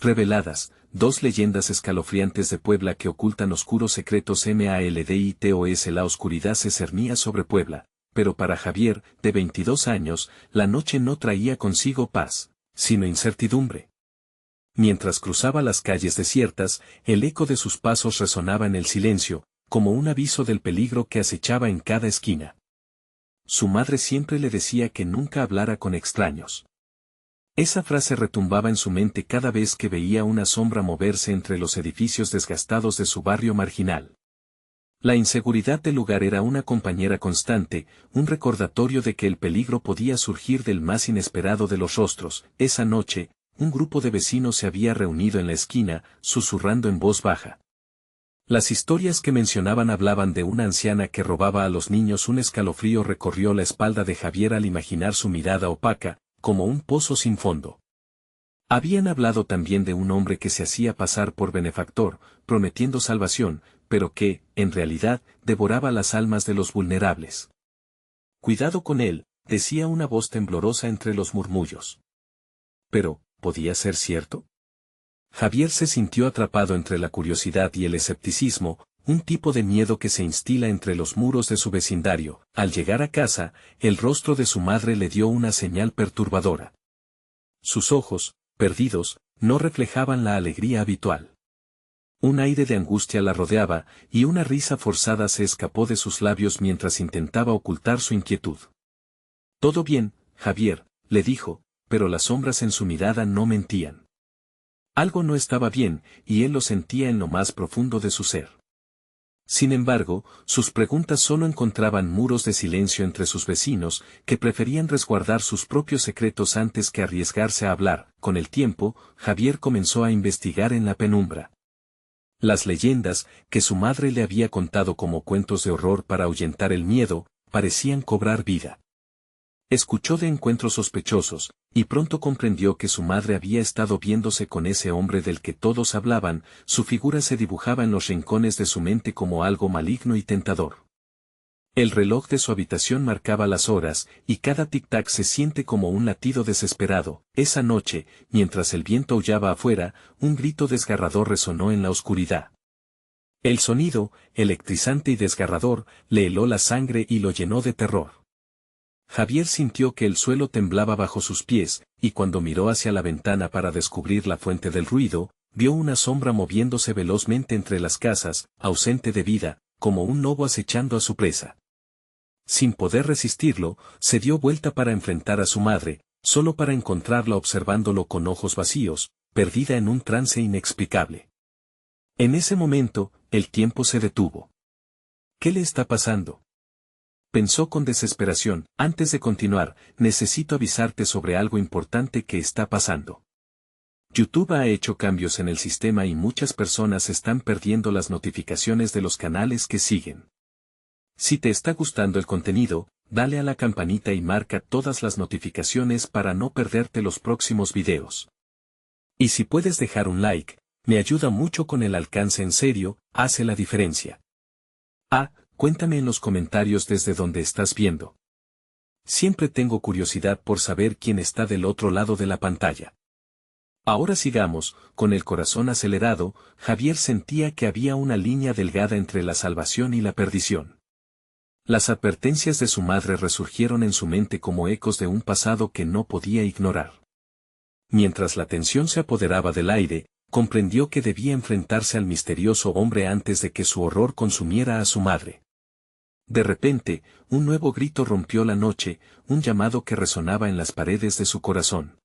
Reveladas, dos leyendas escalofriantes de Puebla que ocultan oscuros secretos. Malditos. La oscuridad se cernía sobre Puebla, pero para Javier, de 22 años, la noche no traía consigo paz, sino incertidumbre. Mientras cruzaba las calles desiertas, el eco de sus pasos resonaba en el silencio, como un aviso del peligro que acechaba en cada esquina. Su madre siempre le decía que nunca hablara con extraños. Esa frase retumbaba en su mente cada vez que veía una sombra moverse entre los edificios desgastados de su barrio marginal. La inseguridad del lugar era una compañera constante, un recordatorio de que el peligro podía surgir del más inesperado de los rostros. Esa noche, un grupo de vecinos se había reunido en la esquina, susurrando en voz baja. Las historias que mencionaban hablaban de una anciana que robaba a los niños. Un escalofrío recorrió la espalda de Javier al imaginar su mirada opaca, como un pozo sin fondo. Habían hablado también de un hombre que se hacía pasar por benefactor, prometiendo salvación, pero que, en realidad, devoraba las almas de los vulnerables. Cuidado con él, decía una voz temblorosa entre los murmullos. Pero, ¿podía ser cierto? Javier se sintió atrapado entre la curiosidad y el escepticismo, un tipo de miedo que se instila entre los muros de su vecindario. Al llegar a casa, el rostro de su madre le dio una señal perturbadora. Sus ojos, perdidos, no reflejaban la alegría habitual. Un aire de angustia la rodeaba, y una risa forzada se escapó de sus labios mientras intentaba ocultar su inquietud. «Todo bien, Javier», le dijo, pero las sombras en su mirada no mentían. Algo no estaba bien, y él lo sentía en lo más profundo de su ser. Sin embargo, sus preguntas solo encontraban muros de silencio entre sus vecinos, que preferían resguardar sus propios secretos antes que arriesgarse a hablar. Con el tiempo, Javier comenzó a investigar en la penumbra. Las leyendas, que su madre le había contado como cuentos de horror para ahuyentar el miedo, parecían cobrar vida. Escuchó de encuentros sospechosos, y pronto comprendió que su madre había estado viéndose con ese hombre del que todos hablaban. Su figura se dibujaba en los rincones de su mente como algo maligno y tentador. El reloj de su habitación marcaba las horas, y cada tic-tac se siente como un latido desesperado. Esa noche, mientras el viento aullaba afuera, un grito desgarrador resonó en la oscuridad. El sonido, electrizante y desgarrador, le heló la sangre y lo llenó de terror. Javier sintió que el suelo temblaba bajo sus pies, y cuando miró hacia la ventana para descubrir la fuente del ruido, vio una sombra moviéndose velozmente entre las casas, ausente de vida, como un lobo acechando a su presa. Sin poder resistirlo, se dio vuelta para enfrentar a su madre, solo para encontrarla observándolo con ojos vacíos, perdida en un trance inexplicable. En ese momento, el tiempo se detuvo. ¿Qué le está pasando?, pensó con desesperación. Antes de continuar, necesito avisarte sobre algo importante que está pasando. YouTube ha hecho cambios en el sistema y muchas personas están perdiendo las notificaciones de los canales que siguen. Si te está gustando el contenido, dale a la campanita y marca todas las notificaciones para no perderte los próximos videos. Y si puedes dejar un like, me ayuda mucho con el alcance. En serio, hace la diferencia. Cuéntame en los comentarios desde donde estás viendo. Siempre tengo curiosidad por saber quién está del otro lado de la pantalla. Ahora sigamos. Con el corazón acelerado, Javier sentía que había una línea delgada entre la salvación y la perdición. Las advertencias de su madre resurgieron en su mente como ecos de un pasado que no podía ignorar. Mientras la tensión se apoderaba del aire, comprendió que debía enfrentarse al misterioso hombre antes de que su horror consumiera a su madre. De repente, un nuevo grito rompió la noche, un llamado que resonaba en las paredes de su corazón.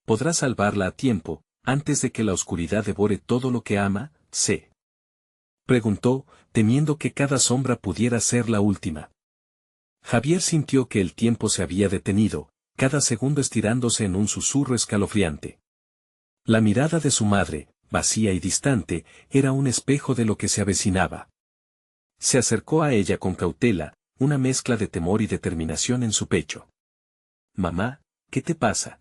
¿Podrá salvarla a tiempo, antes de que la oscuridad devore todo lo que ama? ¿Se preguntó, temiendo que cada sombra pudiera ser la última? Javier sintió que el tiempo se había detenido, cada segundo estirándose en un susurro escalofriante. La mirada de su madre, vacía y distante, era un espejo de lo que se avecinaba. Se acercó a ella con cautela, una mezcla de temor y determinación en su pecho. «Mamá, ¿qué te pasa?»,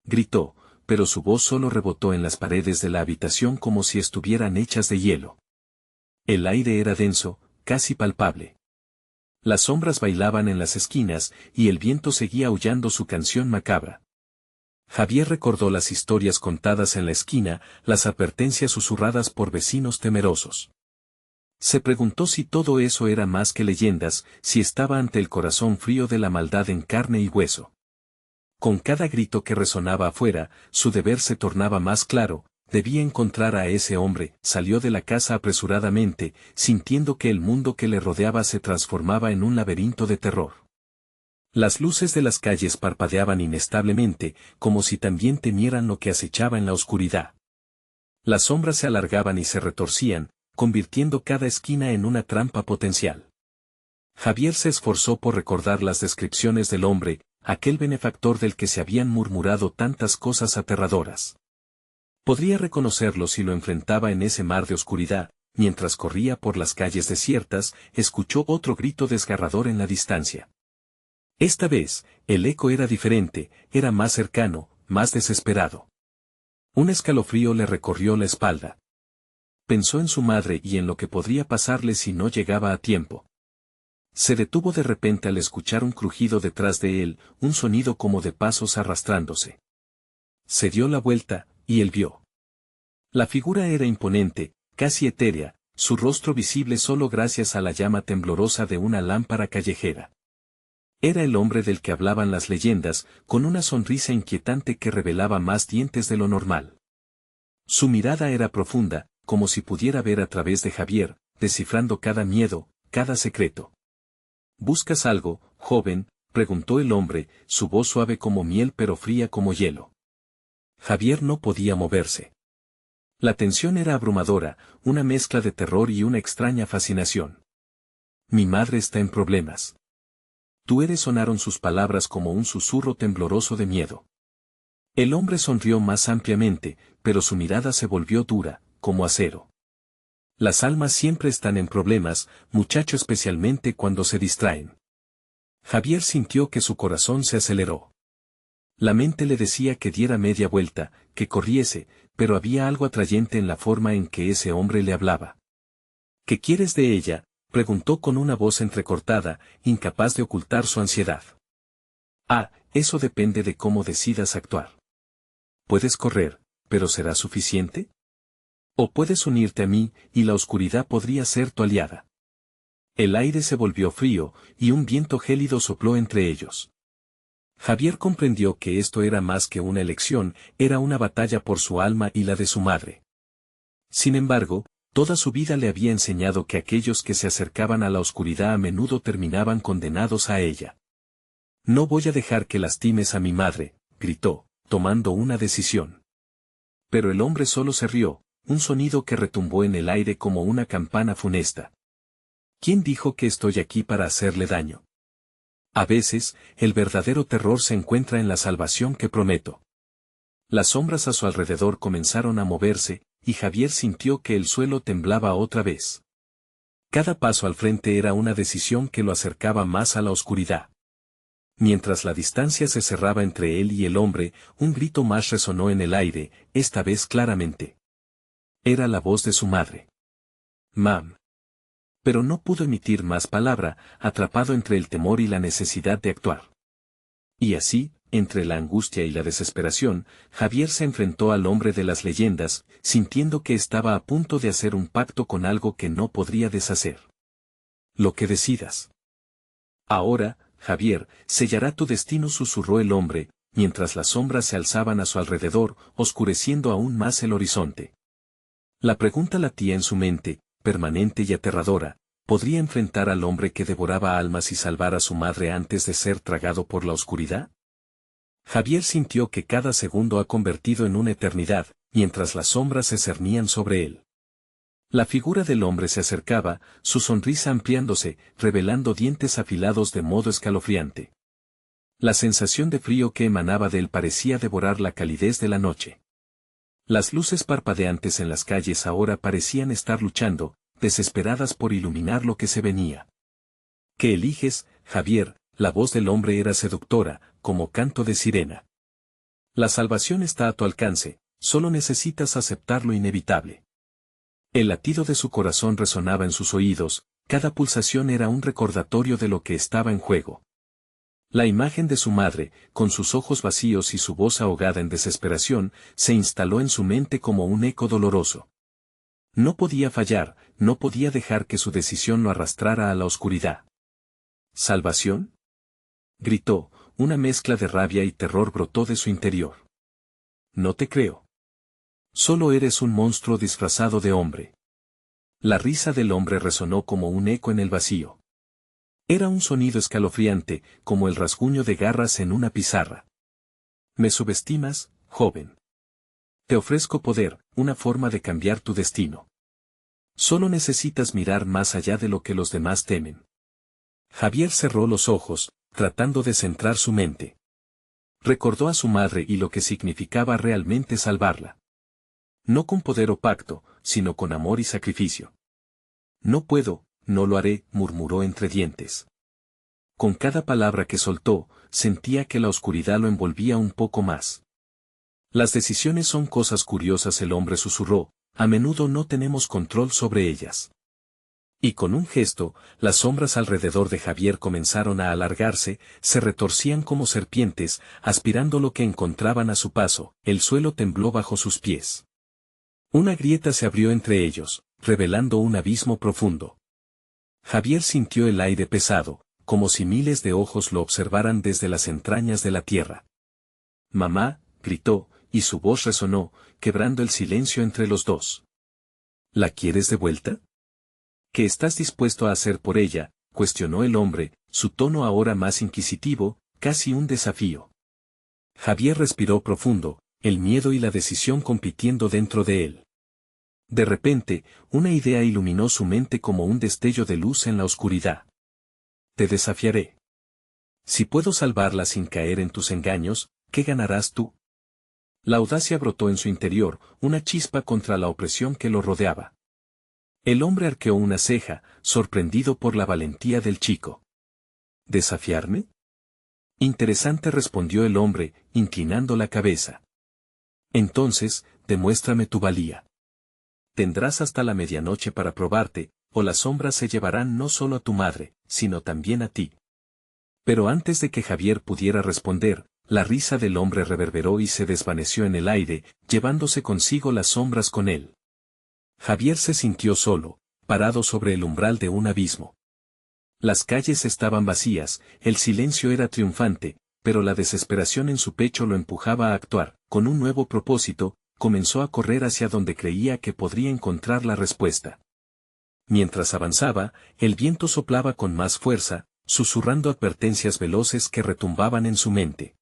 gritó, pero su voz solo rebotó en las paredes de la habitación como si estuvieran hechas de hielo. El aire era denso, casi palpable. Las sombras bailaban en las esquinas, y el viento seguía aullando su canción macabra. Javier recordó las historias contadas en la esquina, las advertencias susurradas por vecinos temerosos. Se preguntó si todo eso era más que leyendas, si estaba ante el corazón frío de la maldad en carne y hueso. Con cada grito que resonaba afuera, su deber se tornaba más claro, debía encontrar a ese hombre. Salió de la casa apresuradamente, sintiendo que el mundo que le rodeaba se transformaba en un laberinto de terror. Las luces de las calles parpadeaban inestablemente, como si también temieran lo que acechaba en la oscuridad. Las sombras se alargaban y se retorcían, convirtiendo cada esquina en una trampa potencial. Javier se esforzó por recordar las descripciones del hombre, aquel benefactor del que se habían murmurado tantas cosas aterradoras. Podría reconocerlo si lo enfrentaba en ese mar de oscuridad. Mientras corría por las calles desiertas, escuchó otro grito desgarrador en la distancia. Esta vez, el eco era diferente, era más cercano, más desesperado. Un escalofrío le recorrió la espalda. Pensó en su madre y en lo que podría pasarle si no llegaba a tiempo. Se detuvo de repente al escuchar un crujido detrás de él, un sonido como de pasos arrastrándose. Se dio la vuelta, y él vio. La figura era imponente, casi etérea, su rostro visible solo gracias a la llama temblorosa de una lámpara callejera. Era el hombre del que hablaban las leyendas, con una sonrisa inquietante que revelaba más dientes de lo normal. Su mirada era profunda, como si pudiera ver a través de Javier, descifrando cada miedo, cada secreto. ¿Buscas algo, joven?, preguntó el hombre, su voz suave como miel pero fría como hielo. Javier no podía moverse. La tensión era abrumadora, una mezcla de terror y una extraña fascinación. Mi madre está en problemas. Tú eres, sonaron sus palabras como un susurro tembloroso de miedo. El hombre sonrió más ampliamente, pero su mirada se volvió dura, como acero. Las almas siempre están en problemas, muchacho, especialmente cuando se distraen. Javier sintió que su corazón se aceleró. La mente le decía que diera media vuelta, que corriese, pero había algo atrayente en la forma en que ese hombre le hablaba. ¿Qué quieres de ella?, preguntó con una voz entrecortada, incapaz de ocultar su ansiedad. Ah, eso depende de cómo decidas actuar. Puedes correr, pero ¿será suficiente? O puedes unirte a mí, y la oscuridad podría ser tu aliada. El aire se volvió frío, y un viento gélido sopló entre ellos. Javier comprendió que esto era más que una elección, era una batalla por su alma y la de su madre. Sin embargo, toda su vida le había enseñado que aquellos que se acercaban a la oscuridad a menudo terminaban condenados a ella. No voy a dejar que lastimes a mi madre, gritó, tomando una decisión. Pero el hombre solo se rió, un sonido que retumbó en el aire como una campana funesta. ¿Quién dijo que estoy aquí para hacerle daño? A veces, el verdadero terror se encuentra en la salvación que prometo. Las sombras a su alrededor comenzaron a moverse, y Javier sintió que el suelo temblaba otra vez. Cada paso al frente era una decisión que lo acercaba más a la oscuridad. Mientras la distancia se cerraba entre él y el hombre, un grito más resonó en el aire, esta vez claramente. Era la voz de su madre. Mam. Pero no pudo emitir más palabra, atrapado entre el temor y la necesidad de actuar. Y así, entre la angustia y la desesperación, Javier se enfrentó al hombre de las leyendas, sintiendo que estaba a punto de hacer un pacto con algo que no podría deshacer. Lo que decidas. Ahora, Javier, sellará tu destino, susurró el hombre, mientras las sombras se alzaban a su alrededor, oscureciendo aún más el horizonte. La pregunta latía en su mente, permanente y aterradora, ¿podría enfrentar al hombre que devoraba almas y salvar a su madre antes de ser tragado por la oscuridad? Javier sintió que cada segundo ha convertido en una eternidad, mientras las sombras se cernían sobre él. La figura del hombre se acercaba, su sonrisa ampliándose, revelando dientes afilados de modo escalofriante. La sensación de frío que emanaba de él parecía devorar la calidez de la noche. Las luces parpadeantes en las calles ahora parecían estar luchando, desesperadas por iluminar lo que se venía. ¿Qué eliges, Javier? La voz del hombre era seductora, como canto de sirena. La salvación está a tu alcance, solo necesitas aceptar lo inevitable. El latido de su corazón resonaba en sus oídos, cada pulsación era un recordatorio de lo que estaba en juego. La imagen de su madre, con sus ojos vacíos y su voz ahogada en desesperación, se instaló en su mente como un eco doloroso. No podía fallar, no podía dejar que su decisión lo arrastrara a la oscuridad. ¿Salvación? Gritó, una mezcla de rabia y terror brotó de su interior. No te creo. Solo eres un monstruo disfrazado de hombre. La risa del hombre resonó como un eco en el vacío. Era un sonido escalofriante, como el rasguño de garras en una pizarra. ¿Me subestimas, joven? Te ofrezco poder, una forma de cambiar tu destino. Solo necesitas mirar más allá de lo que los demás temen. Javier cerró los ojos, tratando de centrar su mente. Recordó a su madre y lo que significaba realmente salvarla. No con poder o pacto, sino con amor y sacrificio. No puedo, no lo haré, murmuró entre dientes. Con cada palabra que soltó, sentía que la oscuridad lo envolvía un poco más. Las decisiones son cosas curiosas, el hombre susurró, a menudo no tenemos control sobre ellas. Y con un gesto, las sombras alrededor de Javier comenzaron a alargarse, se retorcían como serpientes, aspirando lo que encontraban a su paso, el suelo tembló bajo sus pies. Una grieta se abrió entre ellos, revelando un abismo profundo. Javier sintió el aire pesado, como si miles de ojos lo observaran desde las entrañas de la tierra. «Mamá», gritó, y su voz resonó, quebrando el silencio entre los dos. «¿La quieres de vuelta? ¿Qué estás dispuesto a hacer por ella?», cuestionó el hombre, su tono ahora más inquisitivo, casi un desafío. Javier respiró profundo, el miedo y la decisión compitiendo dentro de él. De repente, una idea iluminó su mente como un destello de luz en la oscuridad. «Te desafiaré. Si puedo salvarla sin caer en tus engaños, ¿qué ganarás tú?». La audacia brotó en su interior, una chispa contra la opresión que lo rodeaba. El hombre arqueó una ceja, sorprendido por la valentía del chico. «¿Desafiarme?». «Interesante», respondió el hombre, inclinando la cabeza. «Entonces, demuéstrame tu valía. Tendrás hasta la medianoche para probarte, o las sombras se llevarán no solo a tu madre, sino también a ti». Pero antes de que Javier pudiera responder, la risa del hombre reverberó y se desvaneció en el aire, llevándose consigo las sombras con él. Javier se sintió solo, parado sobre el umbral de un abismo. Las calles estaban vacías, el silencio era triunfante, pero la desesperación en su pecho lo empujaba a actuar. Con un nuevo propósito, comenzó a correr hacia donde creía que podría encontrar la respuesta. Mientras avanzaba, el viento soplaba con más fuerza, susurrando advertencias veloces que retumbaban en su mente.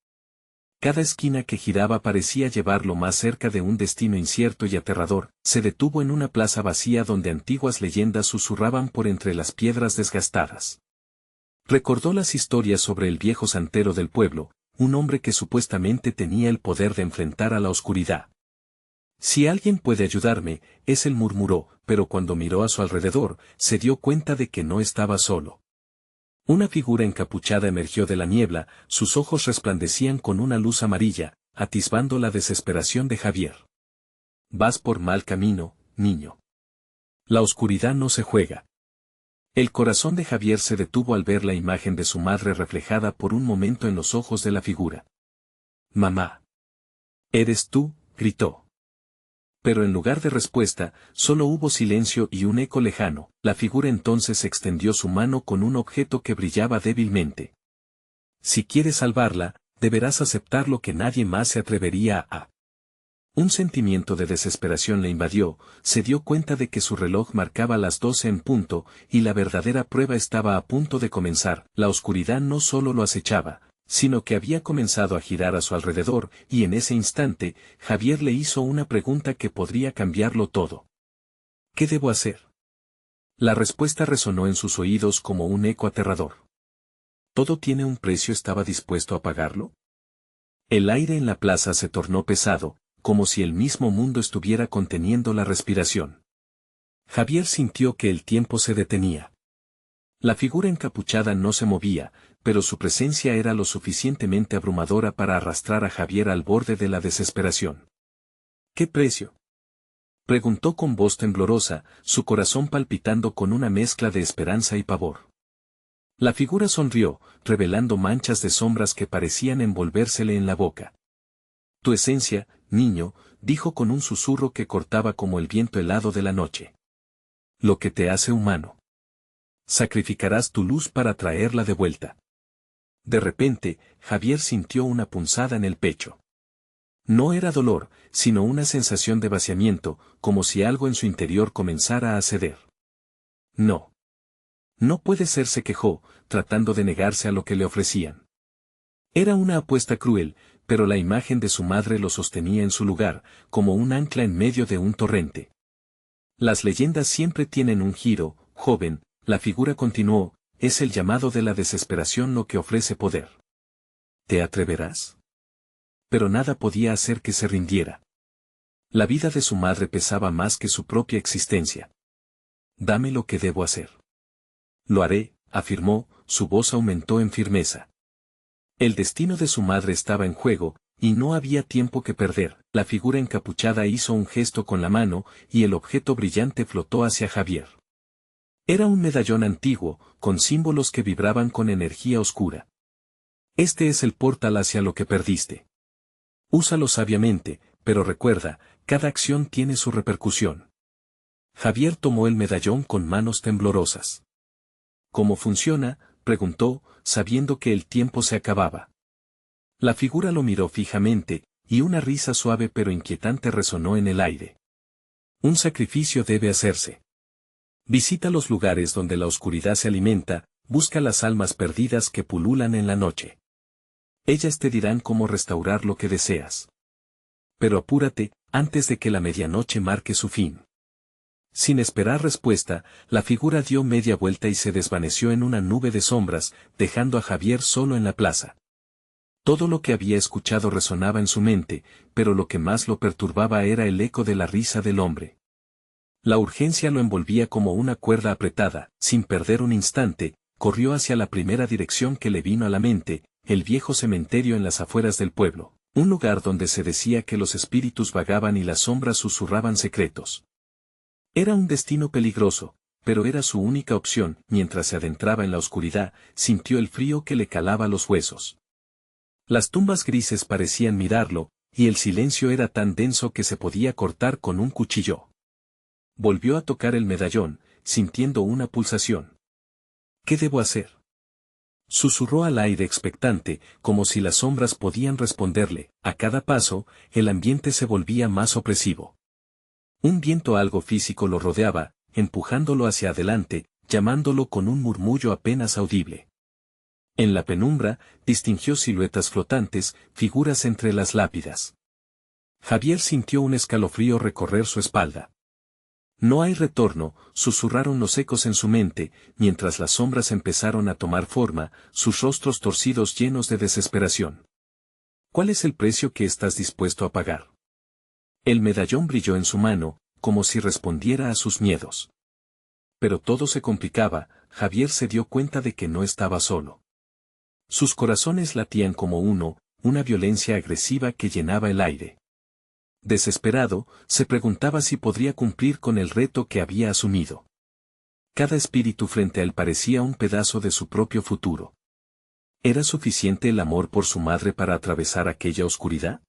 Cada esquina que giraba parecía llevarlo más cerca de un destino incierto y aterrador. Se detuvo en una plaza vacía donde antiguas leyendas susurraban por entre las piedras desgastadas. Recordó las historias sobre el viejo santero del pueblo, un hombre que supuestamente tenía el poder de enfrentar a la oscuridad. «Si alguien puede ayudarme», es él, murmuró, pero cuando miró a su alrededor, se dio cuenta de que no estaba solo. Una figura encapuchada emergió de la niebla, sus ojos resplandecían con una luz amarilla, atisbando la desesperación de Javier. «Vas por mal camino, niño. La oscuridad no se juega». El corazón de Javier se detuvo al ver la imagen de su madre reflejada por un momento en los ojos de la figura. «Mamá. ¿Eres tú?», gritó. Pero en lugar de respuesta, solo hubo silencio y un eco lejano. La figura entonces extendió su mano con un objeto que brillaba débilmente. «Si quieres salvarla, deberás aceptar lo que nadie más se atrevería a». Un sentimiento de desesperación le invadió, se dio cuenta de que su reloj marcaba las 12 en punto, y la verdadera prueba estaba a punto de comenzar. La oscuridad no solo lo acechaba, sino que había comenzado a girar a su alrededor, y en ese instante, Javier le hizo una pregunta que podría cambiarlo todo. «¿Qué debo hacer?». La respuesta resonó en sus oídos como un eco aterrador. «Todo tiene un precio», ¿estaba dispuesto a pagarlo? El aire en la plaza se tornó pesado, como si el mismo mundo estuviera conteniendo la respiración. Javier sintió que el tiempo se detenía. La figura encapuchada no se movía, pero su presencia era lo suficientemente abrumadora para arrastrar a Javier al borde de la desesperación. «¿Qué precio?», preguntó con voz temblorosa, su corazón palpitando con una mezcla de esperanza y pavor. La figura sonrió, revelando manchas de sombras que parecían envolvérsele en la boca. Tu esencia, niño, dijo con un susurro que cortaba como el viento helado de la noche. Lo que te hace humano. Sacrificarás tu luz para traerla de vuelta. De repente, Javier sintió una punzada en el pecho. No era dolor, sino una sensación de vaciamiento, como si algo en su interior comenzara a ceder. No. No puede ser, se quejó, tratando de negarse a lo que le ofrecían. Era una apuesta cruel, pero la imagen de su madre lo sostenía en su lugar, como un ancla en medio de un torrente. Las leyendas siempre tienen un giro, joven, la figura continuó, es el llamado de la desesperación lo que ofrece poder. ¿Te atreverás? Pero nada podía hacer que se rindiera. La vida de su madre pesaba más que su propia existencia. Dame lo que debo hacer. Lo haré, afirmó, su voz aumentó en firmeza. El destino de su madre estaba en juego, y no había tiempo que perder. La figura encapuchada hizo un gesto con la mano, y el objeto brillante flotó hacia Javier. Era un medallón antiguo, con símbolos que vibraban con energía oscura. Este es el portal hacia lo que perdiste. Úsalo sabiamente, pero recuerda, cada acción tiene su repercusión. Javier tomó el medallón con manos temblorosas. ¿Cómo funciona?, preguntó, sabiendo que el tiempo se acababa. La figura lo miró fijamente, y una risa suave pero inquietante resonó en el aire. Un sacrificio debe hacerse. Visita los lugares donde la oscuridad se alimenta, busca las almas perdidas que pululan en la noche. Ellas te dirán cómo restaurar lo que deseas. Pero apúrate, antes de que la medianoche marque su fin. Sin esperar respuesta, la figura dio media vuelta y se desvaneció en una nube de sombras, dejando a Javier solo en la plaza. Todo lo que había escuchado resonaba en su mente, pero lo que más lo perturbaba era el eco de la risa del hombre. La urgencia lo envolvía como una cuerda apretada. Sin perder un instante, corrió hacia la primera dirección que le vino a la mente, el viejo cementerio en las afueras del pueblo, un lugar donde se decía que los espíritus vagaban y las sombras susurraban secretos. Era un destino peligroso, pero era su única opción. Mientras se adentraba en la oscuridad, sintió el frío que le calaba los huesos. Las tumbas grises parecían mirarlo, y el silencio era tan denso que se podía cortar con un cuchillo. Volvió a tocar el medallón, sintiendo una pulsación. ¿Qué debo hacer?, susurró al aire expectante, como si las sombras podían responderle. A cada paso, el ambiente se volvía más opresivo. Un viento algo físico lo rodeaba, empujándolo hacia adelante, llamándolo con un murmullo apenas audible. En la penumbra, distinguió siluetas flotantes, figuras entre las lápidas. Javier sintió un escalofrío recorrer su espalda. No hay retorno, susurraron los ecos en su mente, mientras las sombras empezaron a tomar forma, sus rostros torcidos llenos de desesperación. ¿Cuál es el precio que estás dispuesto a pagar? El medallón brilló en su mano, como si respondiera a sus miedos. Pero todo se complicaba. Javier se dio cuenta de que no estaba solo. Sus corazones latían como uno, una violencia agresiva que llenaba el aire. Desesperado, se preguntaba si podría cumplir con el reto que había asumido. Cada espíritu frente a él parecía un pedazo de su propio futuro. ¿Era suficiente el amor por su madre para atravesar aquella oscuridad?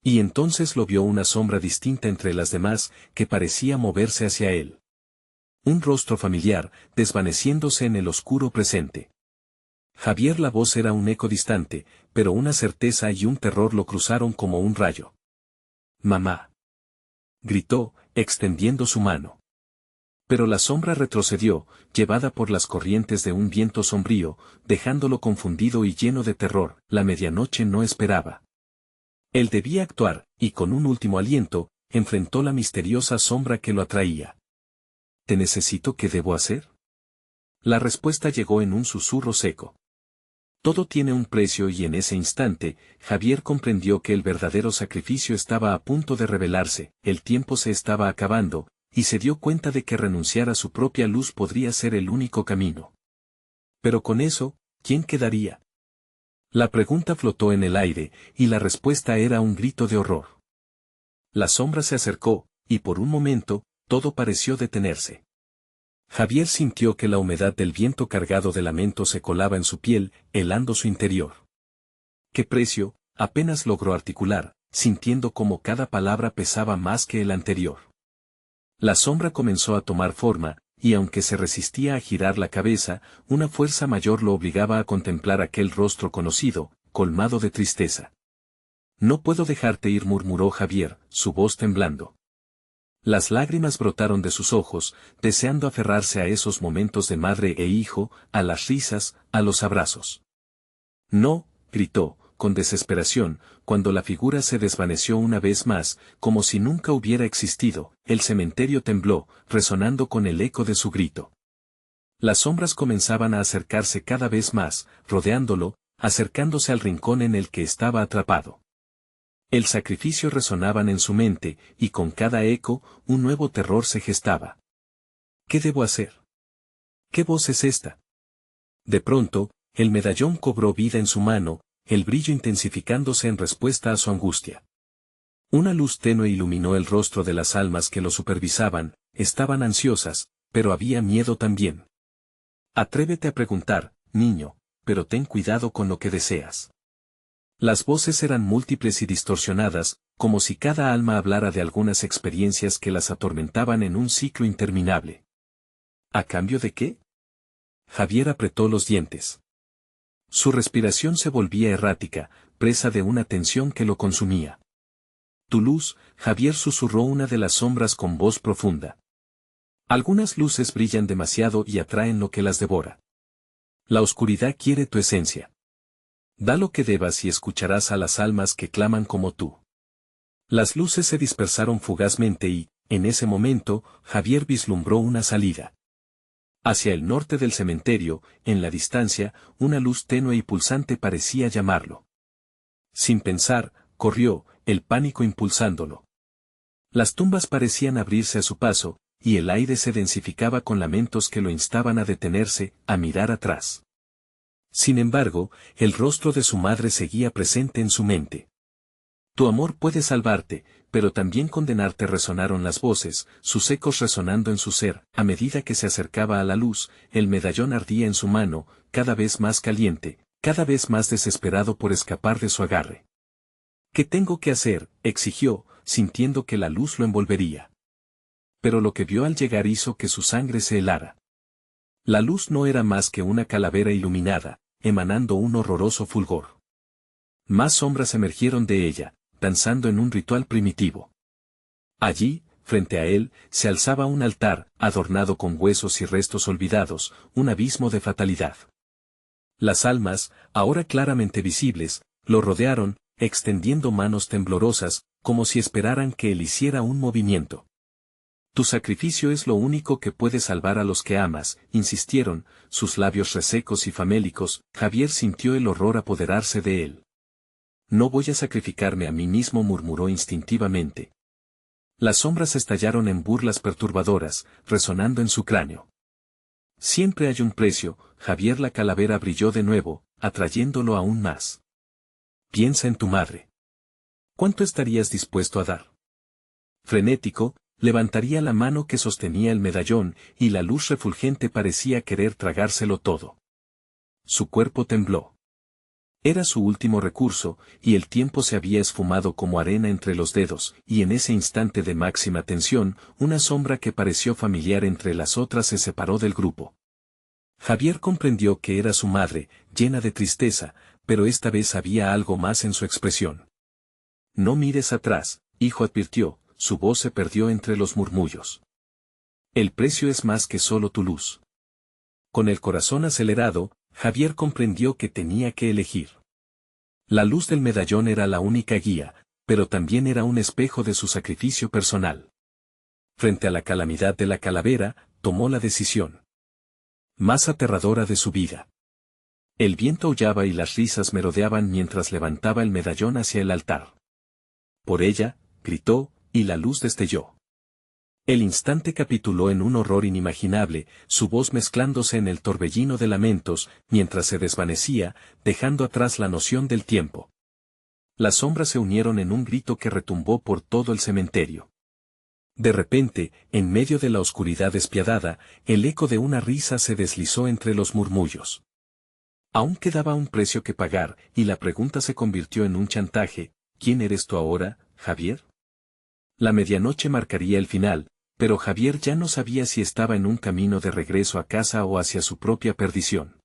Y entonces lo vio una sombra distinta entre las demás, que parecía moverse hacia él. Un rostro familiar, desvaneciéndose en el oscuro presente. Javier, la voz era un eco distante, pero una certeza y un terror lo cruzaron como un rayo. «Mamá», gritó, extendiendo su mano. Pero la sombra retrocedió, llevada por las corrientes de un viento sombrío, dejándolo confundido y lleno de terror. La medianoche no esperaba. Él debía actuar, y con un último aliento, enfrentó la misteriosa sombra que lo atraía. «¿Te necesito? ¿Qué debo hacer?». La respuesta llegó en un susurro seco. Todo tiene un precio, y en ese instante, Javier comprendió que el verdadero sacrificio estaba a punto de revelarse. El tiempo se estaba acabando, y se dio cuenta de que renunciar a su propia luz podría ser el único camino. Pero con eso, ¿quién quedaría? La pregunta flotó en el aire, y la respuesta era un grito de horror. La sombra se acercó, y por un momento, todo pareció detenerse. Javier sintió que la humedad del viento cargado de lamento se colaba en su piel, helando su interior. ¿Qué precio? Apenas logró articular, sintiendo como cada palabra pesaba más que el anterior. La sombra comenzó a tomar forma, y aunque se resistía a girar la cabeza, una fuerza mayor lo obligaba a contemplar aquel rostro conocido, colmado de tristeza. No puedo dejarte ir, murmuró Javier, su voz temblando. Las lágrimas brotaron de sus ojos, deseando aferrarse a esos momentos de madre e hijo, a las risas, a los abrazos. No, gritó, con desesperación, cuando la figura se desvaneció una vez más, como si nunca hubiera existido. El cementerio tembló, resonando con el eco de su grito. Las sombras comenzaban a acercarse cada vez más, rodeándolo, acercándose al rincón en el que estaba atrapado. El sacrificio resonaban en su mente, y con cada eco, un nuevo terror se gestaba. ¿Qué debo hacer? ¿Qué voz es esta? De pronto, el medallón cobró vida en su mano, el brillo intensificándose en respuesta a su angustia. Una luz tenue iluminó el rostro de las almas que lo supervisaban, estaban ansiosas, pero había miedo también. Atrévete a preguntar, niño, pero ten cuidado con lo que deseas. Las voces eran múltiples y distorsionadas, como si cada alma hablara de algunas experiencias que las atormentaban en un ciclo interminable. ¿A cambio de qué? Javier apretó los dientes. Su respiración se volvía errática, presa de una tensión que lo consumía. Tu luz, Javier, susurró una de las sombras con voz profunda. Algunas luces brillan demasiado y atraen lo que las devora. La oscuridad quiere tu esencia. Da lo que debas y escucharás a las almas que claman como tú. Las luces se dispersaron fugazmente y, en ese momento, Javier vislumbró una salida. Hacia el norte del cementerio, en la distancia, una luz tenue y pulsante parecía llamarlo. Sin pensar, corrió, el pánico impulsándolo. Las tumbas parecían abrirse a su paso, y el aire se densificaba con lamentos que lo instaban a detenerse, a mirar atrás. Sin embargo, el rostro de su madre seguía presente en su mente. Tu amor puede salvarte, pero también condenarte, resonaron las voces, sus ecos resonando en su ser. A medida que se acercaba a la luz, el medallón ardía en su mano, cada vez más caliente, cada vez más desesperado por escapar de su agarre. ¿Qué tengo que hacer?, exigió, sintiendo que la luz lo envolvería. Pero lo que vio al llegar hizo que su sangre se helara. La luz no era más que una calavera iluminada, emanando un horroroso fulgor. Más sombras emergieron de ella, danzando en un ritual primitivo. Allí, frente a él, se alzaba un altar, adornado con huesos y restos olvidados, un abismo de fatalidad. Las almas, ahora claramente visibles, lo rodearon, extendiendo manos temblorosas, como si esperaran que él hiciera un movimiento. Tu sacrificio es lo único que puede salvar a los que amas, insistieron, sus labios resecos y famélicos. Javier sintió el horror apoderarse de él. No voy a sacrificarme a mí mismo, murmuró instintivamente. Las sombras estallaron en burlas perturbadoras, resonando en su cráneo. Siempre hay un precio, Javier. La calavera brilló de nuevo, atrayéndolo aún más. Piensa en tu madre. ¿Cuánto estarías dispuesto a dar? Frenético, levantaría la mano que sostenía el medallón, y la luz refulgente parecía querer tragárselo todo. Su cuerpo tembló. Era su último recurso, y el tiempo se había esfumado como arena entre los dedos, y en ese instante de máxima tensión, una sombra que pareció familiar entre las otras se separó del grupo. Javier comprendió que era su madre, llena de tristeza, pero esta vez había algo más en su expresión. No mires atrás, hijo, advirtió, su voz se perdió entre los murmullos. El precio es más que solo tu luz. Con el corazón acelerado, Javier comprendió que tenía que elegir. La luz del medallón era la única guía, pero también era un espejo de su sacrificio personal. Frente a la calamidad de la calavera, tomó la decisión más aterradora de su vida. El viento aullaba y las risas merodeaban mientras levantaba el medallón hacia el altar. Por ella, gritó, y la luz destelló. El instante capituló en un horror inimaginable, su voz mezclándose en el torbellino de lamentos, mientras se desvanecía, dejando atrás la noción del tiempo. Las sombras se unieron en un grito que retumbó por todo el cementerio. De repente, en medio de la oscuridad despiadada, el eco de una risa se deslizó entre los murmullos. Aún quedaba un precio que pagar, y la pregunta se convirtió en un chantaje: ¿quién eres tú ahora, Javier? La medianoche marcaría el final, pero Javier ya no sabía si estaba en un camino de regreso a casa o hacia su propia perdición.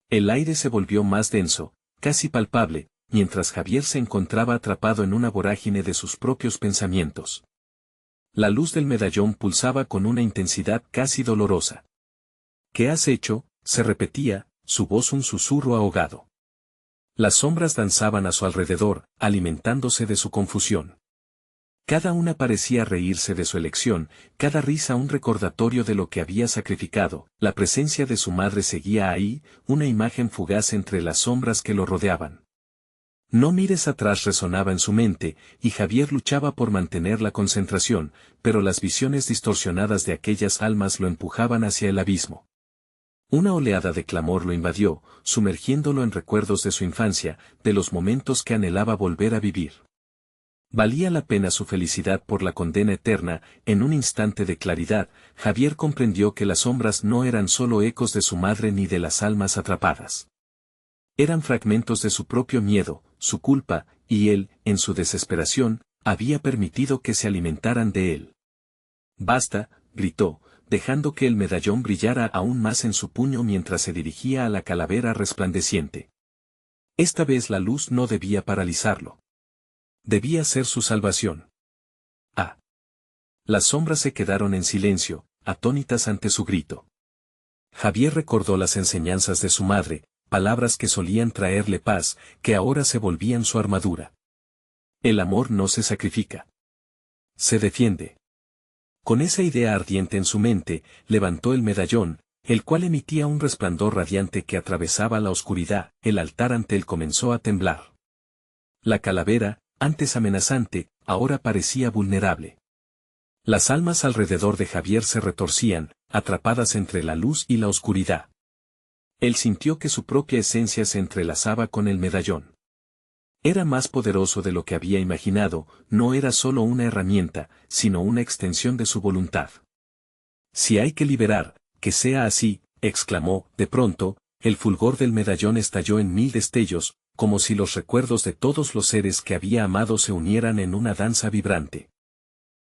El aire se volvió más denso, casi palpable, mientras Javier se encontraba atrapado en una vorágine de sus propios pensamientos. La luz del medallón pulsaba con una intensidad casi dolorosa. ¿Qué has hecho?, se repetía, su voz un susurro ahogado. Las sombras danzaban a su alrededor, alimentándose de su confusión. Cada una parecía reírse de su elección, cada risa un recordatorio de lo que había sacrificado. La presencia de su madre seguía ahí, una imagen fugaz entre las sombras que lo rodeaban. No mires atrás, resonaba en su mente, y Javier luchaba por mantener la concentración, pero las visiones distorsionadas de aquellas almas lo empujaban hacia el abismo. Una oleada de clamor lo invadió, sumergiéndolo en recuerdos de su infancia, de los momentos que anhelaba volver a vivir. ¿Valía la pena su felicidad por la condena eterna? En un instante de claridad, Javier comprendió que las sombras no eran solo ecos de su madre ni de las almas atrapadas. Eran fragmentos de su propio miedo, su culpa, y él, en su desesperación, había permitido que se alimentaran de él. «Basta», gritó, dejando que el medallón brillara aún más en su puño mientras se dirigía a la calavera resplandeciente. Esta vez la luz no debía paralizarlo. Debía ser su salvación. Ah. Las sombras se quedaron en silencio, atónitas ante su grito. Javier recordó las enseñanzas de su madre, palabras que solían traerle paz, que ahora se volvían su armadura. El amor no se sacrifica. Se defiende. Con esa idea ardiente en su mente, levantó el medallón, el cual emitía un resplandor radiante que atravesaba la oscuridad. El altar ante él comenzó a temblar. La calavera, antes amenazante, ahora parecía vulnerable. Las almas alrededor de Javier se retorcían, atrapadas entre la luz y la oscuridad. Él sintió que su propia esencia se entrelazaba con el medallón. Era más poderoso de lo que había imaginado, no era solo una herramienta, sino una extensión de su voluntad. «Si hay que liberar, que sea así», exclamó. De pronto, el fulgor del medallón estalló en 1000 destellos, como si los recuerdos de todos los seres que había amado se unieran en una danza vibrante.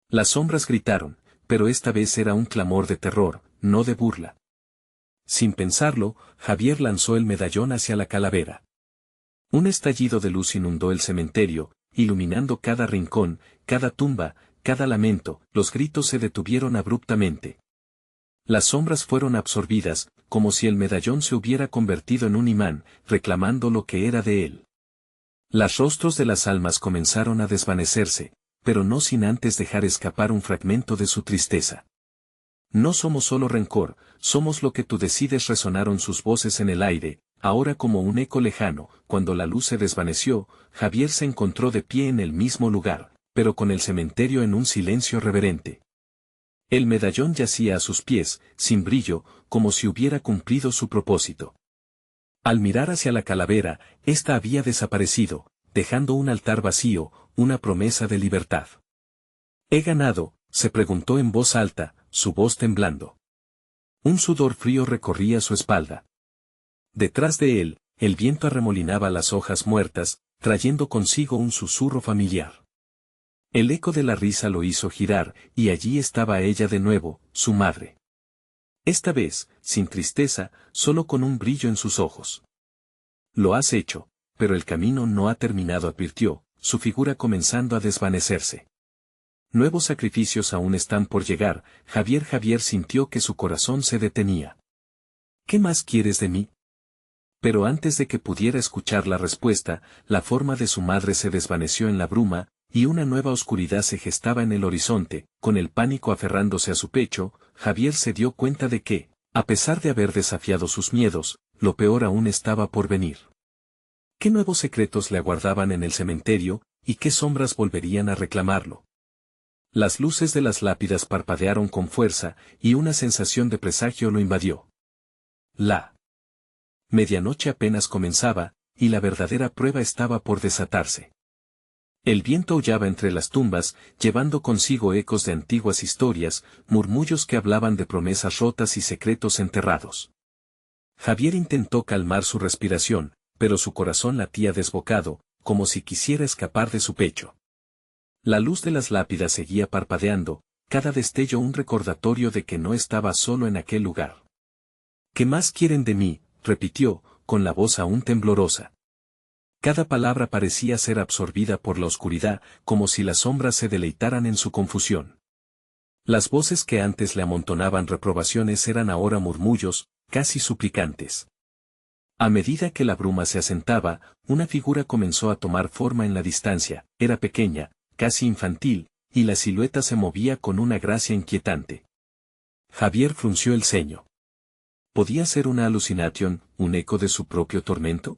Las sombras gritaron, pero esta vez era un clamor de terror, no de burla. Sin pensarlo, Javier lanzó el medallón hacia la calavera. Un estallido de luz inundó el cementerio, iluminando cada rincón, cada tumba, cada lamento. Los gritos se detuvieron abruptamente. Las sombras fueron absorbidas, como si el medallón se hubiera convertido en un imán, reclamando lo que era de él. Los rostros de las almas comenzaron a desvanecerse, pero no sin antes dejar escapar un fragmento de su tristeza. «No somos solo rencor, somos lo que tú decides», resonaron sus voces en el aire, ahora como un eco lejano. Cuando la luz se desvaneció, Javier se encontró de pie en el mismo lugar, pero con el cementerio en un silencio reverente. El medallón yacía a sus pies, sin brillo, como si hubiera cumplido su propósito. Al mirar hacia la calavera, ésta había desaparecido, dejando un altar vacío, una promesa de libertad. «¿He ganado?», se preguntó en voz alta, su voz temblando. Un sudor frío recorría su espalda. Detrás de él, el viento arremolinaba las hojas muertas, trayendo consigo un susurro familiar. El eco de la risa lo hizo girar, y allí estaba ella de nuevo, su madre. Esta vez, sin tristeza, solo con un brillo en sus ojos. «Lo has hecho, pero el camino no ha terminado», advirtió, su figura comenzando a desvanecerse. «Nuevos sacrificios aún están por llegar». Javier sintió que su corazón se detenía. «¿Qué más quieres de mí?». Pero antes de que pudiera escuchar la respuesta, la forma de su madre se desvaneció en la bruma, y una nueva oscuridad se gestaba en el horizonte. Con el pánico aferrándose a su pecho, Javier se dio cuenta de que, a pesar de haber desafiado sus miedos, lo peor aún estaba por venir. ¿Qué nuevos secretos le aguardaban en el cementerio, y qué sombras volverían a reclamarlo? Las luces de las lápidas parpadearon con fuerza, y una sensación de presagio lo invadió. La medianoche apenas comenzaba, y la verdadera prueba estaba por desatarse. El viento aullaba entre las tumbas, llevando consigo ecos de antiguas historias, murmullos que hablaban de promesas rotas y secretos enterrados. Javier intentó calmar su respiración, pero su corazón latía desbocado, como si quisiera escapar de su pecho. La luz de las lápidas seguía parpadeando, cada destello un recordatorio de que no estaba solo en aquel lugar. ¿Qué más quieren de mí?, repitió, con la voz aún temblorosa. Cada palabra parecía ser absorbida por la oscuridad, como si las sombras se deleitaran en su confusión. Las voces que antes le amontonaban reprobaciones eran ahora murmullos, casi suplicantes. A medida que la bruma se asentaba, una figura comenzó a tomar forma en la distancia, era pequeña, casi infantil, y la silueta se movía con una gracia inquietante. Javier frunció el ceño. ¿Podía ser una alucinación, un eco de su propio tormento?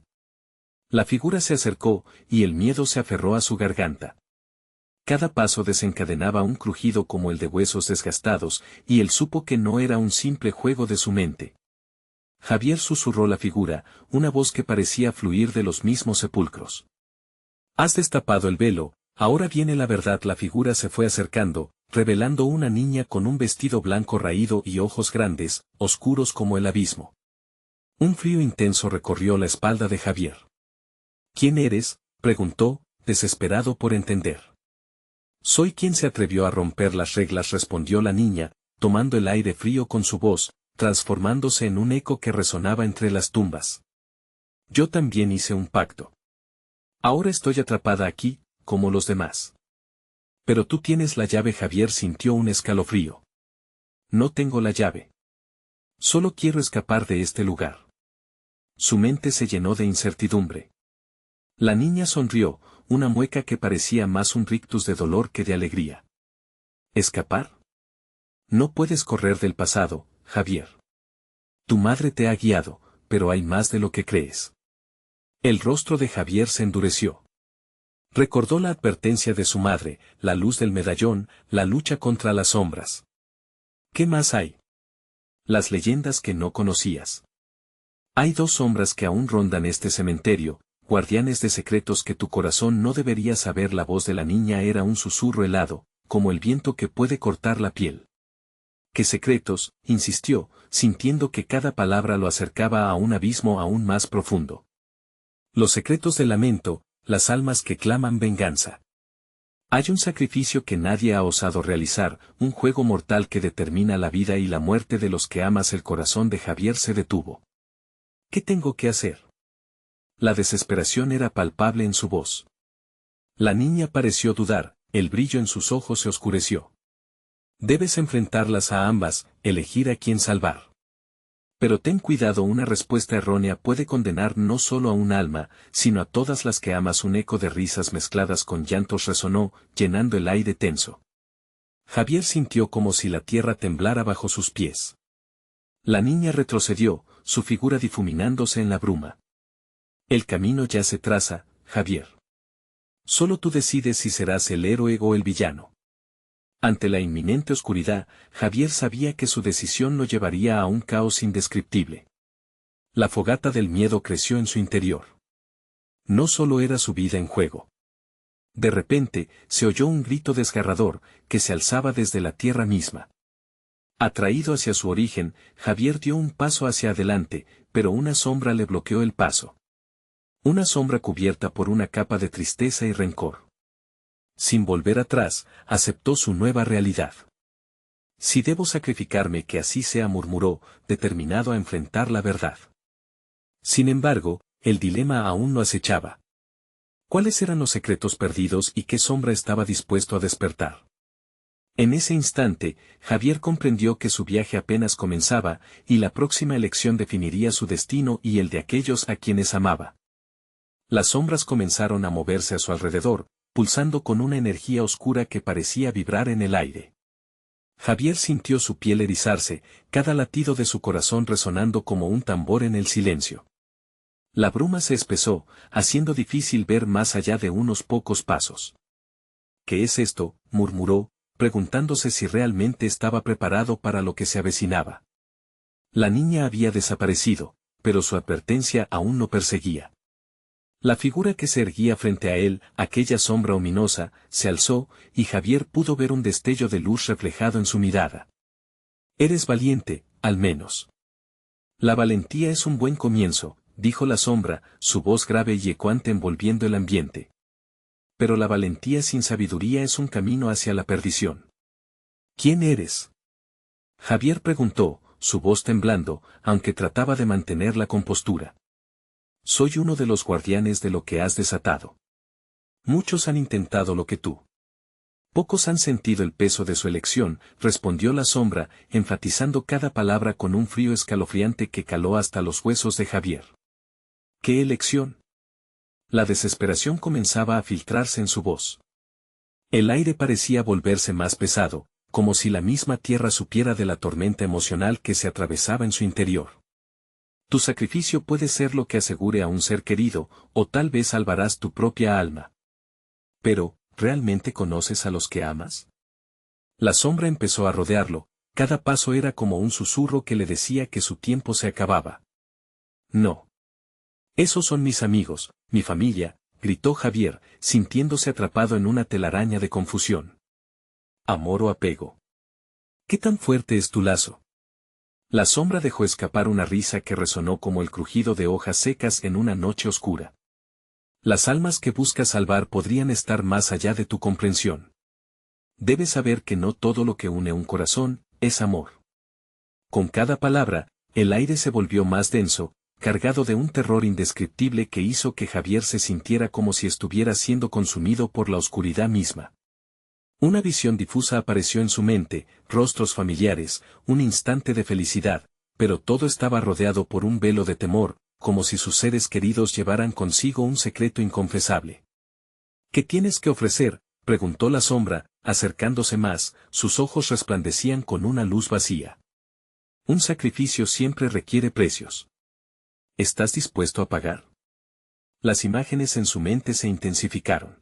La figura se acercó, y el miedo se aferró a su garganta. Cada paso desencadenaba un crujido como el de huesos desgastados, y él supo que no era un simple juego de su mente. Javier susurró la figura, una voz que parecía fluir de los mismos sepulcros. Has destapado el velo, ahora viene la verdad. La figura se fue acercando, revelando una niña con un vestido blanco raído y ojos grandes, oscuros como el abismo. Un frío intenso recorrió la espalda de Javier. ¿Quién eres?, preguntó, desesperado por entender. Soy quien se atrevió a romper las reglas, respondió la niña, tomando el aire frío con su voz, transformándose en un eco que resonaba entre las tumbas. Yo también hice un pacto. Ahora estoy atrapada aquí, como los demás. Pero tú tienes la llave. Javier sintió un escalofrío. No tengo la llave. Solo quiero escapar de este lugar. Su mente se llenó de incertidumbre. La niña sonrió, una mueca que parecía más un rictus de dolor que de alegría. ¿Escapar? No puedes correr del pasado, Javier. Tu madre te ha guiado, pero hay más de lo que crees. El rostro de Javier se endureció. Recordó la advertencia de su madre, la luz del medallón, la lucha contra las sombras. ¿Qué más hay? Las leyendas que no conocías. Hay dos sombras que aún rondan este cementerio, guardianes de secretos que tu corazón no debería saber. La voz de la niña era un susurro helado, como el viento que puede cortar la piel. ¿Qué secretos?, insistió, sintiendo que cada palabra lo acercaba a un abismo aún más profundo. Los secretos del lamento, las almas que claman venganza. Hay un sacrificio que nadie ha osado realizar, un juego mortal que determina la vida y la muerte de los que amas. El corazón de Javier se detuvo. ¿Qué tengo que hacer? La desesperación era palpable en su voz. La niña pareció dudar, el brillo en sus ojos se oscureció. Debes enfrentarlas a ambas, elegir a quién salvar. Pero ten cuidado, una respuesta errónea puede condenar no solo a un alma, sino a todas las que amas. Un eco de risas mezcladas con llantos resonó, llenando el aire tenso. Javier sintió como si la tierra temblara bajo sus pies. La niña retrocedió, su figura difuminándose en la bruma. El camino ya se traza, Javier. Solo tú decides si serás el héroe o el villano. Ante la inminente oscuridad, Javier sabía que su decisión lo llevaría a un caos indescriptible. La fogata del miedo creció en su interior. No solo era su vida en juego. De repente, se oyó un grito desgarrador, que se alzaba desde la tierra misma. Atraído hacia su origen, Javier dio un paso hacia adelante, pero una sombra le bloqueó el paso. Una sombra cubierta por una capa de tristeza y rencor. Sin volver atrás, aceptó su nueva realidad. Si debo sacrificarme, que así sea, murmuró, determinado a enfrentar la verdad. Sin embargo, el dilema aún lo acechaba. ¿Cuáles eran los secretos perdidos y qué sombra estaba dispuesto a despertar? En ese instante, Javier comprendió que su viaje apenas comenzaba, y la próxima elección definiría su destino y el de aquellos a quienes amaba. Las sombras comenzaron a moverse a su alrededor, pulsando con una energía oscura que parecía vibrar en el aire. Javier sintió su piel erizarse, cada latido de su corazón resonando como un tambor en el silencio. La bruma se espesó, haciendo difícil ver más allá de unos pocos pasos. ¿Qué es esto?, murmuró, preguntándose si realmente estaba preparado para lo que se avecinaba. La niña había desaparecido, pero su advertencia aún lo perseguía. La figura que se erguía frente a él, aquella sombra ominosa, se alzó, y Javier pudo ver un destello de luz reflejado en su mirada. Eres valiente, al menos. La valentía es un buen comienzo, dijo la sombra, su voz grave y ecuante envolviendo el ambiente. Pero la valentía sin sabiduría es un camino hacia la perdición. ¿Quién eres? Javier preguntó, su voz temblando, aunque trataba de mantener la compostura. Soy uno de los guardianes de lo que has desatado. Muchos han intentado lo que tú. Pocos han sentido el peso de su elección, respondió la sombra, enfatizando cada palabra con un frío escalofriante que caló hasta los huesos de Javier. ¿Qué elección? La desesperación comenzaba a filtrarse en su voz. El aire parecía volverse más pesado, como si la misma tierra supiera de la tormenta emocional que se atravesaba en su interior. Tu sacrificio puede ser lo que asegure a un ser querido, o tal vez salvarás tu propia alma. Pero, ¿realmente conoces a los que amas? La sombra empezó a rodearlo, cada paso era como un susurro que le decía que su tiempo se acababa. No. Esos son mis amigos, mi familia, gritó Javier, sintiéndose atrapado en una telaraña de confusión. ¿Amor o apego? ¿Qué tan fuerte es tu lazo? La sombra dejó escapar una risa que resonó como el crujido de hojas secas en una noche oscura. Las almas que buscas salvar podrían estar más allá de tu comprensión. Debes saber que no todo lo que une un corazón, es amor. Con cada palabra, el aire se volvió más denso, cargado de un terror indescriptible que hizo que Javier se sintiera como si estuviera siendo consumido por la oscuridad misma. Una visión difusa apareció en su mente, rostros familiares, un instante de felicidad, pero todo estaba rodeado por un velo de temor, como si sus seres queridos llevaran consigo un secreto inconfesable. ¿Qué tienes que ofrecer?, preguntó la sombra, acercándose más, sus ojos resplandecían con una luz vacía. Un sacrificio siempre requiere precios. ¿Estás dispuesto a pagar? Las imágenes en su mente se intensificaron.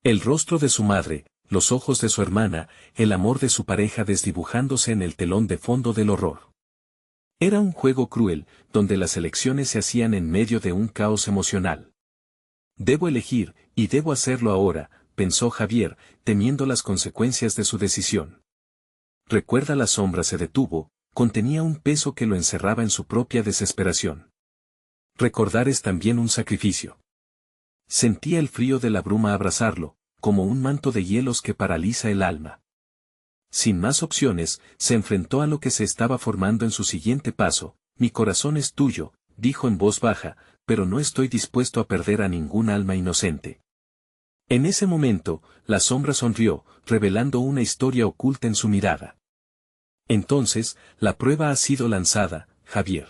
El rostro de su madre, los ojos de su hermana, el amor de su pareja desdibujándose en el telón de fondo del horror. Era un juego cruel, donde las elecciones se hacían en medio de un caos emocional. Debo elegir, y debo hacerlo ahora, pensó Javier, temiendo las consecuencias de su decisión. Recuerda, la sombra se detuvo, contenía un peso que lo encerraba en su propia desesperación. Recordar es también un sacrificio. Sentía el frío de la bruma abrazarlo, como un manto de hielos que paraliza el alma. Sin más opciones, se enfrentó a lo que se estaba formando en su siguiente paso. Mi corazón es tuyo, dijo en voz baja, pero no estoy dispuesto a perder a ningún alma inocente. En ese momento, la sombra sonrió, revelando una historia oculta en su mirada. Entonces, la prueba ha sido lanzada, Javier.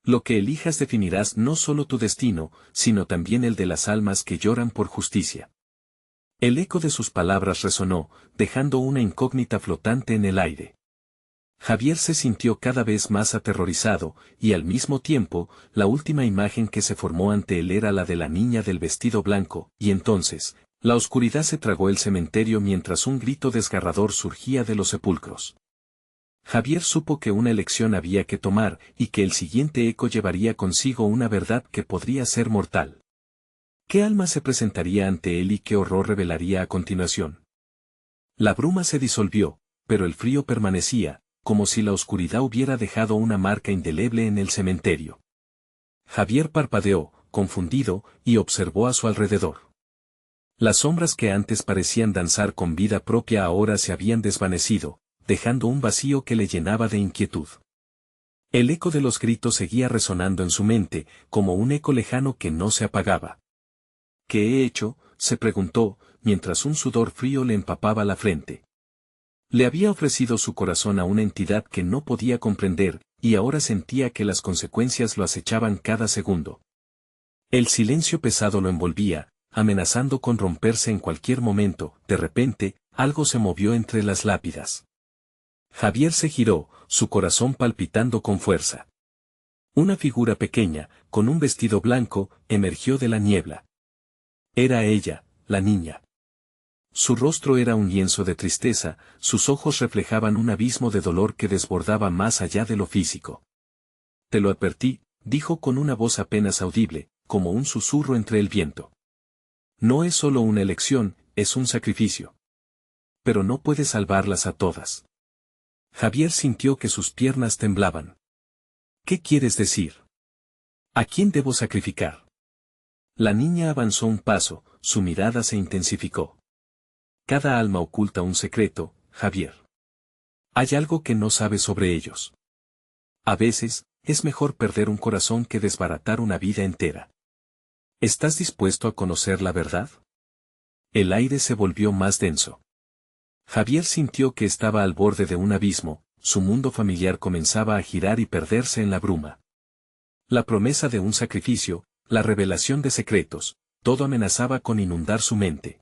Lo que elijas definirás no solo tu destino, sino también el de las almas que lloran por justicia. El eco de sus palabras resonó, dejando una incógnita flotante en el aire. Javier se sintió cada vez más aterrorizado, y al mismo tiempo, la última imagen que se formó ante él era la de la niña del vestido blanco, y entonces, la oscuridad se tragó el cementerio mientras un grito desgarrador surgía de los sepulcros. Javier supo que una elección había que tomar, y que el siguiente eco llevaría consigo una verdad que podría ser mortal. ¿Qué alma se presentaría ante él y qué horror revelaría a continuación? La bruma se disolvió, pero el frío permanecía, como si la oscuridad hubiera dejado una marca indeleble en el cementerio. Javier parpadeó, confundido, y observó a su alrededor. Las sombras que antes parecían danzar con vida propia ahora se habían desvanecido, dejando un vacío que le llenaba de inquietud. El eco de los gritos seguía resonando en su mente, como un eco lejano que no se apagaba. ¿Qué he hecho?, se preguntó, mientras un sudor frío le empapaba la frente. Le había ofrecido su corazón a una entidad que no podía comprender, y ahora sentía que las consecuencias lo acechaban cada segundo. El silencio pesado lo envolvía, amenazando con romperse en cualquier momento. De repente, algo se movió entre las lápidas. Javier se giró, su corazón palpitando con fuerza. Una figura pequeña, con un vestido blanco, emergió de la niebla. Era ella, la niña. Su rostro era un lienzo de tristeza, sus ojos reflejaban un abismo de dolor que desbordaba más allá de lo físico. Te lo advertí, dijo con una voz apenas audible, como un susurro entre el viento. No es solo una elección, es un sacrificio. Pero no puede salvarlas a todas. Javier sintió que sus piernas temblaban. ¿Qué quieres decir? ¿A quién debo sacrificar? La niña avanzó un paso, su mirada se intensificó. Cada alma oculta un secreto, Javier. Hay algo que no sabes sobre ellos. A veces, es mejor perder un corazón que desbaratar una vida entera. ¿Estás dispuesto a conocer la verdad? El aire se volvió más denso. Javier sintió que estaba al borde de un abismo, su mundo familiar comenzaba a girar y perderse en la bruma. La promesa de un sacrificio, la revelación de secretos, todo amenazaba con inundar su mente.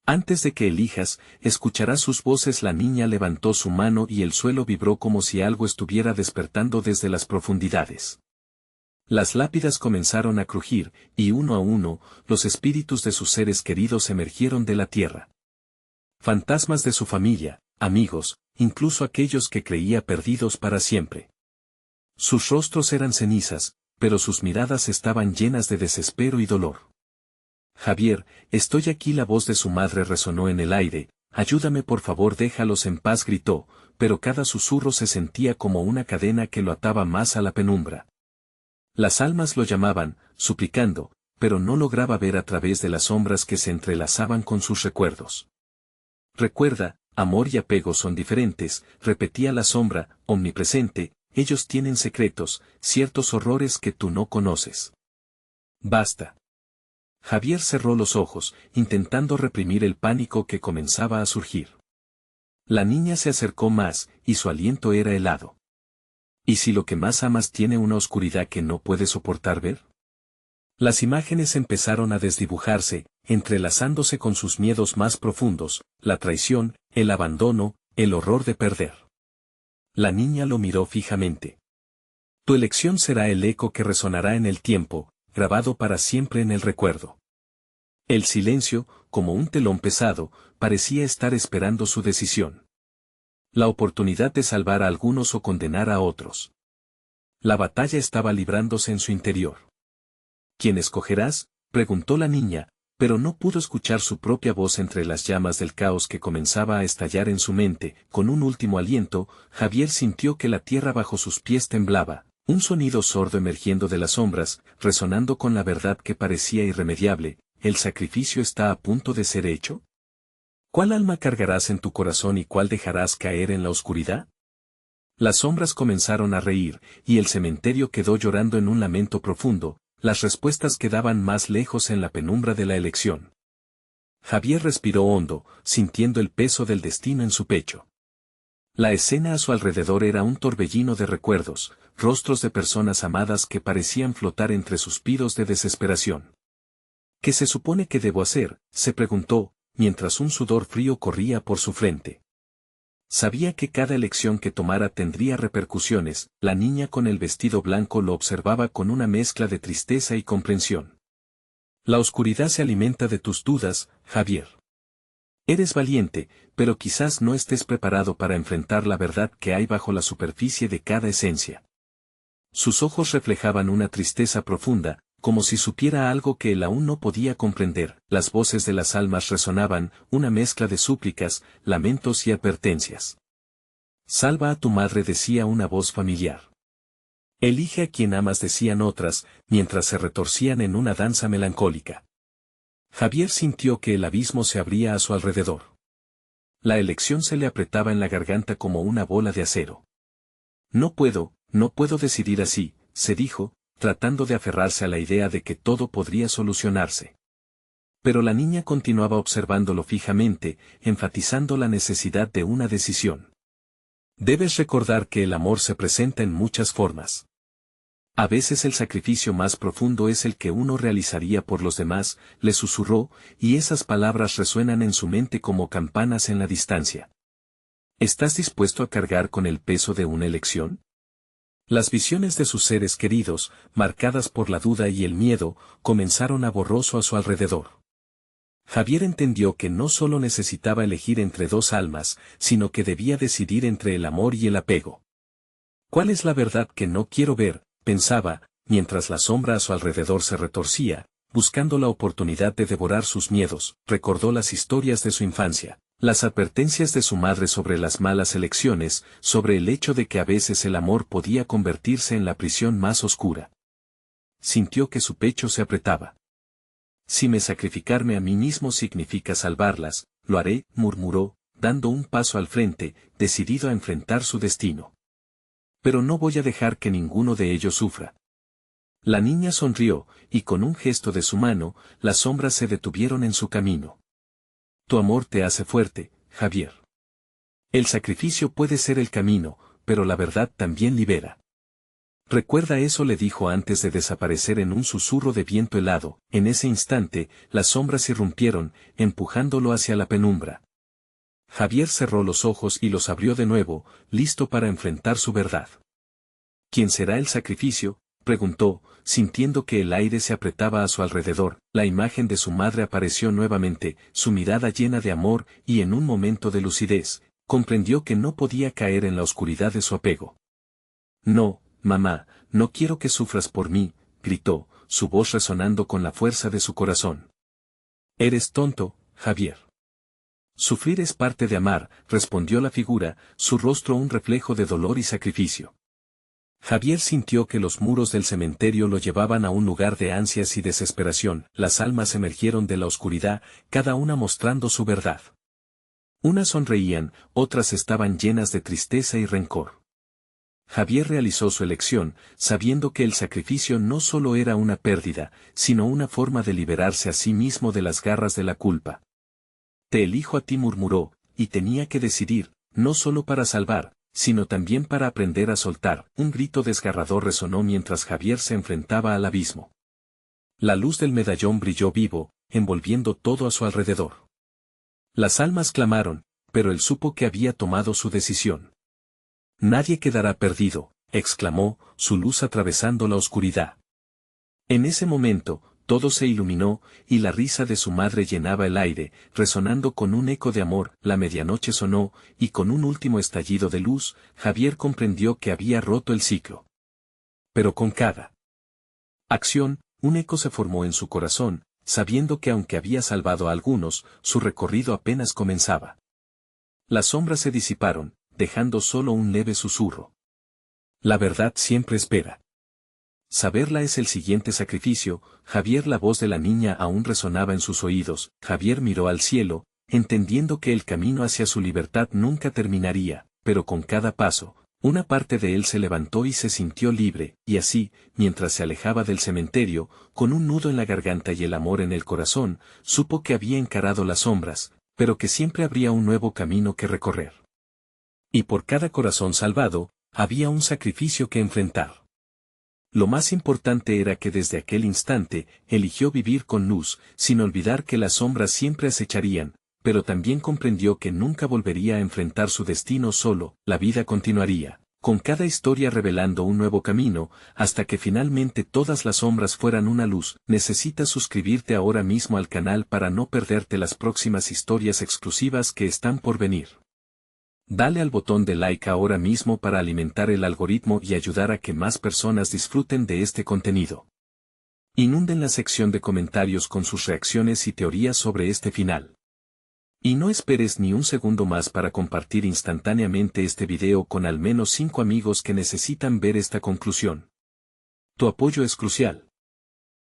Antes de que elijas, escucharás sus voces. La niña levantó su mano y el suelo vibró como si algo estuviera despertando desde las profundidades. Las lápidas comenzaron a crujir, y uno a uno, los espíritus de sus seres queridos emergieron de la tierra. Fantasmas de su familia, amigos, incluso aquellos que creía perdidos para siempre. Sus rostros eran cenizas, pero sus miradas estaban llenas de desespero y dolor. Javier, estoy aquí. La voz de su madre resonó en el aire. Ayúdame, por favor, déjalos en paz, gritó, pero cada susurro se sentía como una cadena que lo ataba más a la penumbra. Las almas lo llamaban, suplicando, pero no lograba ver a través de las sombras que se entrelazaban con sus recuerdos. Recuerda, amor y apego son diferentes, repetía la sombra, omnipresente, ellos tienen secretos, ciertos horrores que tú no conoces. Basta. Javier cerró los ojos, intentando reprimir el pánico que comenzaba a surgir. La niña se acercó más, y su aliento era helado. ¿Y si lo que más amas tiene una oscuridad que no puedes soportar ver? Las imágenes empezaron a desdibujarse, entrelazándose con sus miedos más profundos, la traición, el abandono, el horror de perder. La niña lo miró fijamente. Tu elección será el eco que resonará en el tiempo, grabado para siempre en el recuerdo. El silencio, como un telón pesado, parecía estar esperando su decisión. La oportunidad de salvar a algunos o condenar a otros. La batalla estaba librándose en su interior. ¿Quién escogerás?, preguntó la niña, pero no pudo escuchar su propia voz entre las llamas del caos que comenzaba a estallar en su mente. Con un último aliento, Javier sintió que la tierra bajo sus pies temblaba, un sonido sordo emergiendo de las sombras, resonando con la verdad que parecía irremediable. ¿El sacrificio está a punto de ser hecho? ¿Cuál alma cargarás en tu corazón y cuál dejarás caer en la oscuridad? Las sombras comenzaron a reír, y el cementerio quedó llorando en un lamento profundo. Las respuestas quedaban más lejos en la penumbra de la elección. Javier respiró hondo, sintiendo el peso del destino en su pecho. La escena a su alrededor era un torbellino de recuerdos, rostros de personas amadas que parecían flotar entre suspiros de desesperación. ¿Qué se supone que debo hacer?, se preguntó, mientras un sudor frío corría por su frente. Sabía que cada elección que tomara tendría repercusiones. La niña con el vestido blanco lo observaba con una mezcla de tristeza y comprensión. La oscuridad se alimenta de tus dudas, Javier. Eres valiente, pero quizás no estés preparado para enfrentar la verdad que hay bajo la superficie de cada esencia. Sus ojos reflejaban una tristeza profunda, como si supiera algo que él aún no podía comprender. Las voces de las almas resonaban, una mezcla de súplicas, lamentos y advertencias. Salva a tu madre, decía una voz familiar. Elige a quien amas, decían otras, mientras se retorcían en una danza melancólica. Javier sintió que el abismo se abría a su alrededor. La elección se le apretaba en la garganta como una bola de acero. No puedo decidir así, se dijo, tratando de aferrarse a la idea de que todo podría solucionarse. Pero la niña continuaba observándolo fijamente, enfatizando la necesidad de una decisión. Debes recordar que el amor se presenta en muchas formas. A veces el sacrificio más profundo es el que uno realizaría por los demás, le susurró, y esas palabras resuenan en su mente como campanas en la distancia. ¿Estás dispuesto a cargar con el peso de una elección? Las visiones de sus seres queridos, marcadas por la duda y el miedo, comenzaron a borroso a su alrededor. Javier entendió que no solo necesitaba elegir entre dos almas, sino que debía decidir entre el amor y el apego. ¿Cuál es la verdad que no quiero ver?, pensaba, mientras la sombra a su alrededor se retorcía, buscando la oportunidad de devorar sus miedos. Recordó las historias de su infancia, las advertencias de su madre sobre las malas elecciones, sobre el hecho de que a veces el amor podía convertirse en la prisión más oscura. Sintió que su pecho se apretaba. Si me sacrificarme a mí mismo significa salvarlas, lo haré, murmuró, dando un paso al frente, decidido a enfrentar su destino. Pero no voy a dejar que ninguno de ellos sufra. La niña sonrió, y con un gesto de su mano, las sombras se detuvieron en su camino. Tu amor te hace fuerte, Javier. El sacrificio puede ser el camino, pero la verdad también libera. Recuerda eso, le dijo antes de desaparecer en un susurro de viento helado. En ese instante, las sombras irrumpieron, empujándolo hacia la penumbra. Javier cerró los ojos y los abrió de nuevo, listo para enfrentar su verdad. ¿Quién será el sacrificio?, preguntó, sintiendo que el aire se apretaba a su alrededor. La imagen de su madre apareció nuevamente, su mirada llena de amor, y en un momento de lucidez, comprendió que no podía caer en la oscuridad de su apego. No, mamá, no quiero que sufras por mí, gritó, su voz resonando con la fuerza de su corazón. Eres tonto, Javier. Sufrir es parte de amar, respondió la figura, su rostro un reflejo de dolor y sacrificio. Javier sintió que los muros del cementerio lo llevaban a un lugar de ansias y desesperación. Las almas emergieron de la oscuridad, cada una mostrando su verdad. Unas sonreían, otras estaban llenas de tristeza y rencor. Javier realizó su elección, sabiendo que el sacrificio no solo era una pérdida, sino una forma de liberarse a sí mismo de las garras de la culpa. Te elijo a ti, murmuró, y tenía que decidir, no solo para salvar, sino también para aprender a soltar. Un grito desgarrador resonó mientras Javier se enfrentaba al abismo. La luz del medallón brilló vivo, envolviendo todo a su alrededor. Las almas clamaron, pero él supo que había tomado su decisión. Nadie quedará perdido, exclamó, su luz atravesando la oscuridad. En ese momento, todo se iluminó, y la risa de su madre llenaba el aire, resonando con un eco de amor. La medianoche sonó, y con un último estallido de luz, Javier comprendió que había roto el ciclo. Pero con cada acción, un eco se formó en su corazón, sabiendo que aunque había salvado a algunos, su recorrido apenas comenzaba. Las sombras se disiparon, dejando solo un leve susurro. La verdad siempre espera. Saberla es el siguiente sacrificio. Javier, la voz de la niña aún resonaba en sus oídos. Javier miró al cielo, entendiendo que el camino hacia su libertad nunca terminaría, pero con cada paso, una parte de él se levantó y se sintió libre, y así, mientras se alejaba del cementerio, con un nudo en la garganta y el amor en el corazón, supo que había encarado las sombras, pero que siempre habría un nuevo camino que recorrer. Y por cada corazón salvado, había un sacrificio que enfrentar. Lo más importante era que desde aquel instante, eligió vivir con luz, sin olvidar que las sombras siempre acecharían, pero también comprendió que nunca volvería a enfrentar su destino solo. La vida continuaría, con cada historia revelando un nuevo camino, hasta que finalmente todas las sombras fueran una luz. Necesitas suscribirte ahora mismo al canal para no perderte las próximas historias exclusivas que están por venir. Dale al botón de like ahora mismo para alimentar el algoritmo y ayudar a que más personas disfruten de este contenido. Inunden la sección de comentarios con sus reacciones y teorías sobre este final. Y no esperes ni un segundo más para compartir instantáneamente este video con al menos 5 amigos que necesitan ver esta conclusión. Tu apoyo es crucial.